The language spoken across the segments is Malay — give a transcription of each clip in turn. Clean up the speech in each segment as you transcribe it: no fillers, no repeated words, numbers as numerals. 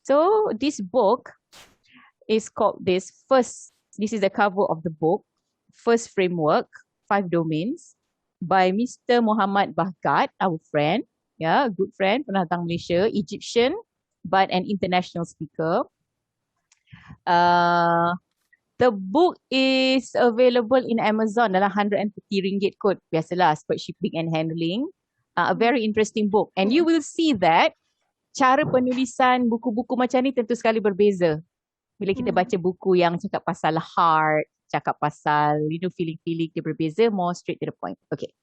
So this book is called this is the cover of the book, First Framework, 5 Domains by Mr. Mohamad Bahgat, our friend, good friend, pernah datang Malaysia, Egyptian, but an international speaker. The book is available in Amazon dalam RM150 kot. Biasalah, sebab shipping and handling. A very interesting book. And you will see that cara penulisan buku-buku macam ni tentu sekali berbeza. Bila kita baca buku yang cakap pasal heart, cakap pasal feeling-feeling, dia berbeza, more straight to the point. Okay.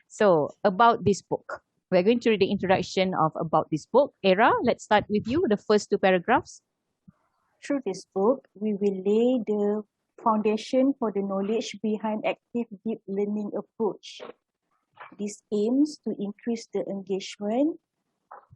So, about this book. We're going to read the introduction of about this book. Era, let's start with you, the first 2 paragraphs. Through this book, we will lay the foundation for the knowledge behind active deep learning approach. This aims to increase the engagement,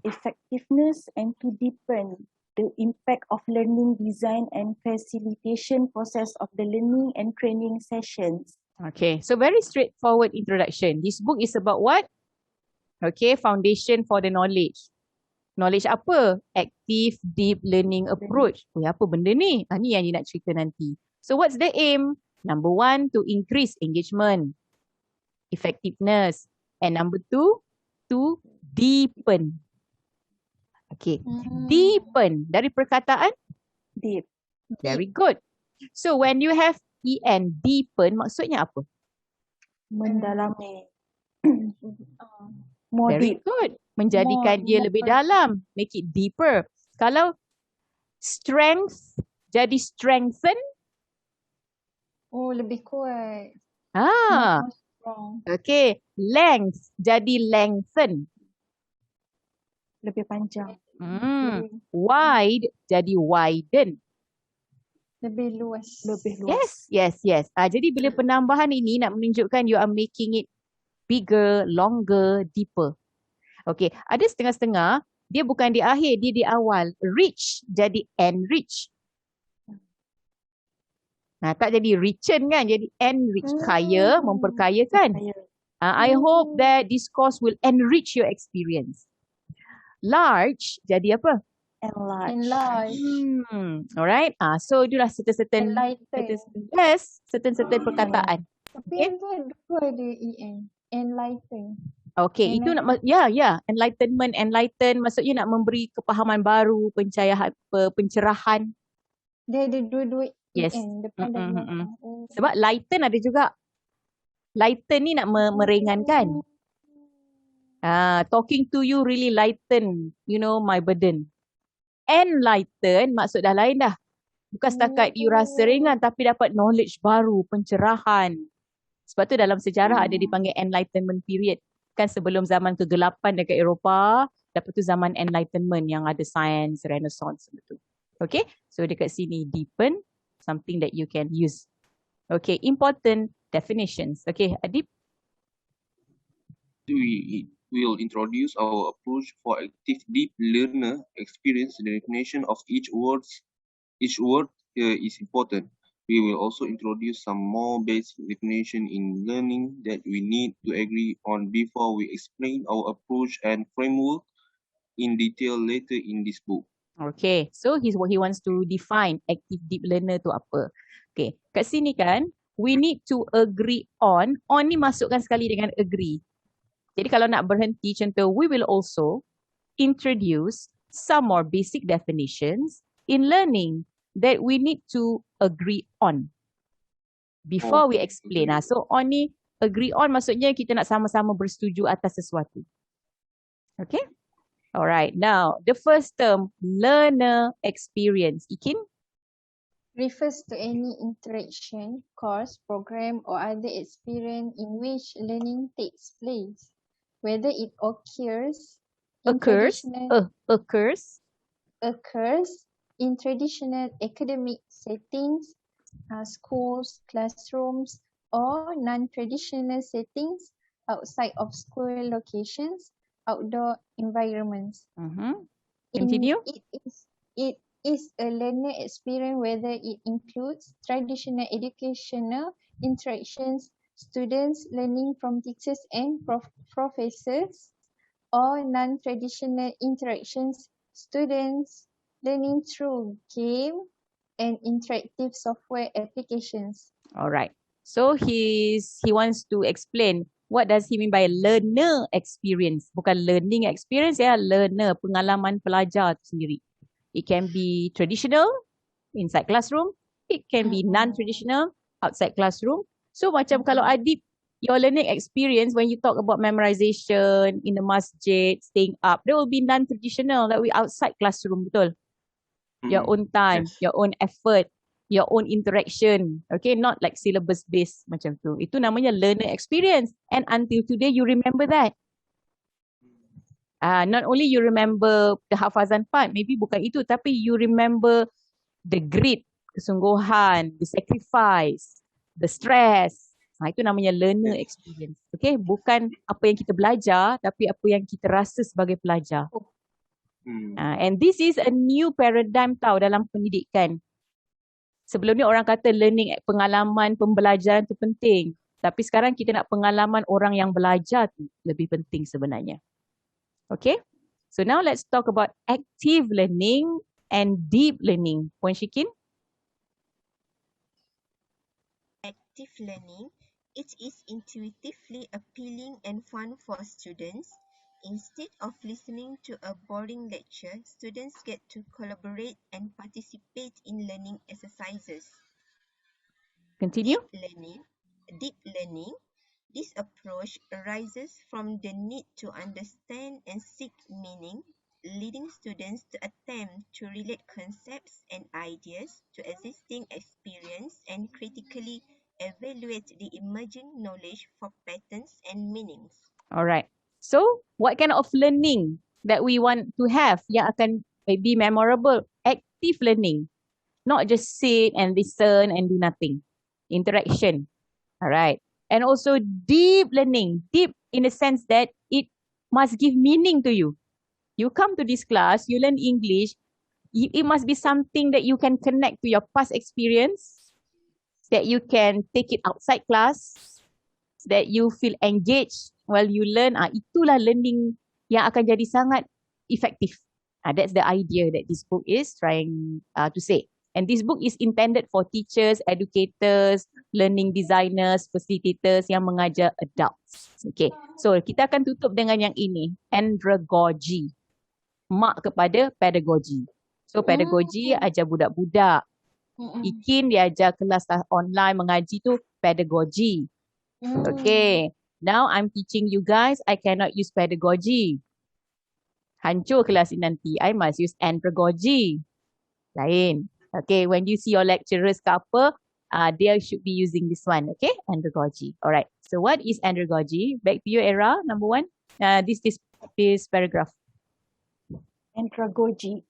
effectiveness, and to deepen the impact of learning design and facilitation process of the learning and training sessions. Okay, so very straightforward introduction. This book is about what? Okay, foundation for the knowledge. Knowledge apa? Active Deep Learning Approach. Apa benda ni? Ni yang dia nak cerita nanti. So what's the aim? Number 1, to increase engagement, effectiveness. And number 2, to deepen. Okay, deepen. Dari perkataan? Deep. Very good. So when you have EN, deepen, maksudnya apa? Mendalami. Very good. Menjadikan dia lebih dalam. Make it deeper. Kalau strength jadi strengthen. Oh, lebih kuat. Okay. Length jadi lengthen. Lebih panjang. Wide jadi widen. Lebih luas. Lebih luas. Yes. Jadi bila penambahan ini nak menunjukkan you are making it bigger, longer, deeper. Okay, ada setengah-setengah, dia bukan di akhir, dia di awal. Rich jadi enrich. Tak jadi richen kan, jadi enrich. Kaya, memperkayakan. I hope that this course will enrich your experience. Large jadi apa? Enlarge. Alright. So itulah certain perkataan. Tapi yang tu ada EN. Enlighten. Okay, itu nak enlighten maksudnya nak memberi kepahaman baru, pencerahan. Dia ada dua-dua yes. EN depan dan belakang. Sebab lighten ada juga. Lighten ni nak meringankan. Talking to you really lighten, my burden. Enlighten maksud dah lain dah. Bukan setakat you rasa ringan tapi dapat knowledge baru, pencerahan. Sebab tu dalam sejarah ada dipanggil Enlightenment period. Kan sebelum zaman kegelapan dekat Eropah, lepas tu zaman Enlightenment yang ada science, Renaissance. Betul. Okay, so dekat sini deepen, something that you can use. Okay, important definitions. Okay, Adib. We will introduce our approach for active deep learner experience. The definition of each word is important. We will also introduce some more basic definition in learning that we need to agree on before we explain our approach and framework in detail later in this book. Okay, so he wants to define active deep learner tu apa. Okay, kat sini kan, we need to agree on. On ni masukkan sekali dengan agree. Jadi kalau nak berhenti contoh, we will also introduce some more basic definitions in learning that we need to agree on before we explain. So on ni agree on maksudnya kita nak sama-sama bersetuju atas sesuatu. Okay? Alright. Now, the first term, learner experience. Ikin? Refers to any interaction, course, program or other experience in which learning takes place. Whether it occurs in traditional academic settings, schools, classrooms, or non-traditional settings outside of school locations, outdoor environments. Continue. It is a learner experience whether it includes traditional educational interactions, students learning from teachers and professors, or non-traditional interactions, students learning through game and interactive software applications. Alright. So he wants to explain what does he mean by learner experience. Bukan learning experience ya, learner, pengalaman pelajar tu sendiri. It can be traditional, inside classroom. It can be non-traditional, outside classroom. So macam kalau Adib, your learning experience when you talk about memorization in the masjid, staying up, there will be non-traditional, that will be outside classroom, betul? Your own time, Yes. your own effort, your own interaction. Okay, not like syllabus based macam tu. Itu namanya learner experience. And until today, you remember that. Not only you remember the hafazan part, maybe bukan itu, tapi you remember the grit, kesungguhan, the sacrifice, the stress. Itu namanya learner experience. Okay, bukan apa yang kita belajar, tapi apa yang kita rasa sebagai pelajar. And this is a new paradigm tau dalam pendidikan. Sebelum ni orang kata learning, pengalaman pembelajaran tu penting. Tapi sekarang kita nak pengalaman orang yang belajar tu lebih penting sebenarnya. Okay, so now let's talk about active learning and deep learning. Puan Syikin? Active learning, it is intuitively appealing and fun for students. Instead of listening to a boring lecture, students get to collaborate and participate in learning exercises. Continue. Deep learning, this approach arises from the need to understand and seek meaning, leading students to attempt to relate concepts and ideas to existing experience and critically evaluate the emerging knowledge for patterns and meanings. Alright. So, what kind of learning that we want to have yang akan be memorable? Active learning. Not just sit and listen and do nothing. Interaction. Alright. And also deep learning. Deep in the sense that it must give meaning to you. You come to this class, you learn English, it must be something that you can connect to your past experience, that you can take it outside class, that you feel engaged while you learn. Itulah learning yang akan jadi sangat effective. That's the idea that this book is trying to say. And this book is intended for teachers, educators, learning designers, facilitators yang mengajar adults. Okay, so kita akan tutup dengan yang ini, andragogy. Mak kepada pedagogy. So pedagogy ajar budak-budak. Ikin dia ajar kelas online mengaji tu pedagogy. Okay, now I'm teaching you guys, I cannot use pedagogy. Hancur kelas ini nanti. I must use andragogy. Lain. Okay, when you see your lecturers ke apa, they should be using this one. Okay, andragogy. Alright, so what is andragogy? Back to you, Era, number one. This paragraph. Andragogy.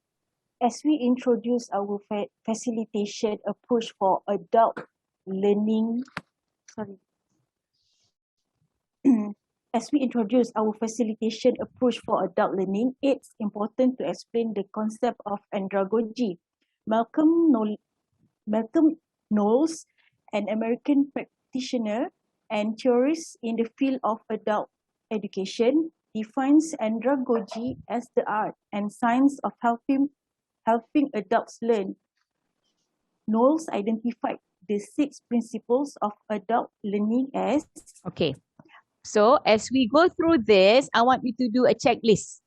As we introduce our facilitation approach for adult learning, as we introduce our facilitation approach for adult learning, it's important to explain the concept of andragogy. Malcolm Knowles, an American practitioner and theorist in the field of adult education, defines andragogy as the art and science of helping adults learn. Knowles identified the 6 principles of adult learning as... Okay, so as we go through this, I want you to do a checklist.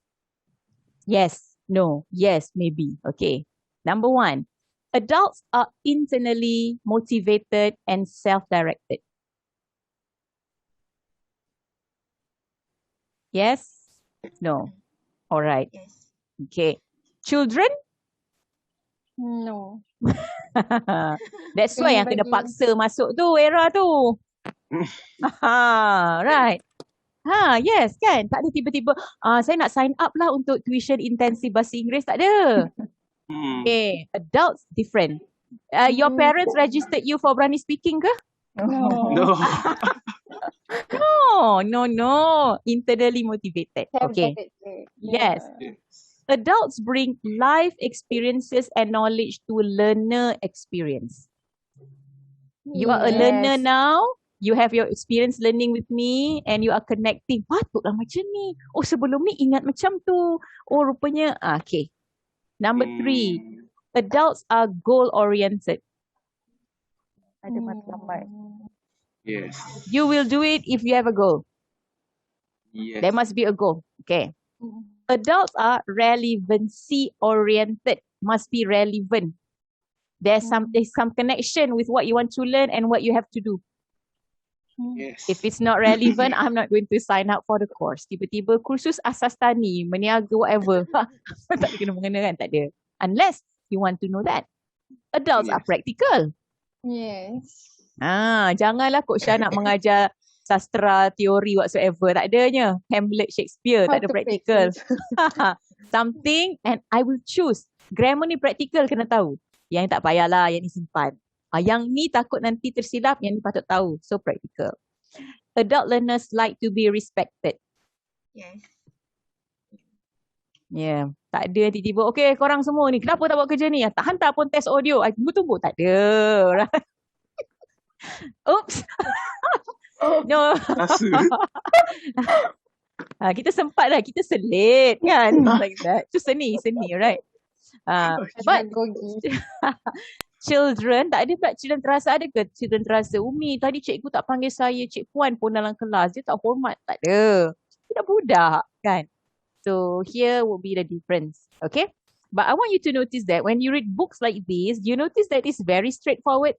Yes, no, yes, maybe. Okay. Number 1, adults are internally motivated and self-directed. Yes? No? All right. Yes. Okay. Children? No. That's why yang kena paksa masuk tu, Era tu. Right. Yes kan? Tak ada tiba-tiba, saya nak sign up lah untuk tuition intensif bahasa Inggeris. Tak ada. Okay, adults different. Your parents registered you for Berani speaking ke? No. No. Internally motivated. Okay. Yes. Adults bring life experiences and knowledge to learner experience. You are a learner now. You have your experience learning with me and you are connecting. Patutlah macam ni. Oh, sebelum ni ingat macam tu. Oh, rupanya. Okay. Number 3, Hmm. adults are goal-oriented. Ada matlamat. Yes. You will do it if you have a goal. Yes. There must be a goal. Okay. Adults are relevancy-oriented. Must be relevant. There's some connection with what you want to learn and what you have to do. Yes. If it's not relevant, I'm not going to sign up for the course. Tiba-tiba kursus asas tani, meniaga, whatever. Tak ada kena mengena kan? Tak ada. Unless you want to know that. Adults are Yes. practical. Yes. Janganlah Kok Syah nak mengajar sastra, teori, whatsoever. Tak adanya. Hamlet, Shakespeare, How tak ada to practical. practice. Something and I will choose. Grammar ni practical kena tahu. Yang ni tak payahlah, yang ni simpan. Yang ni takut nanti tersilap, yang ni patut tahu. So practical. Adult learners like to be respected. Yes. Yeah. Tak ada tiba-tiba, okay korang semua ni, kenapa tak buat kerja ni? Tak hantar pun test audio. I tunggu-tunggu. Tak ada. Oops. No. Rasa. Kita sempat lah. Kita selit kan. Like that. Itu seni, right? But Pedagogi. children, tak ada pula children terasa. Ada ke children terasa, Umi tadi cikgu tak panggil saya Cik Puan pun dalam kelas. Dia tak hormat. Tak ada. Dia budak kan. So here will be the difference. Okay. But I want you to notice that when you read books like this, you notice that it's very straightforward.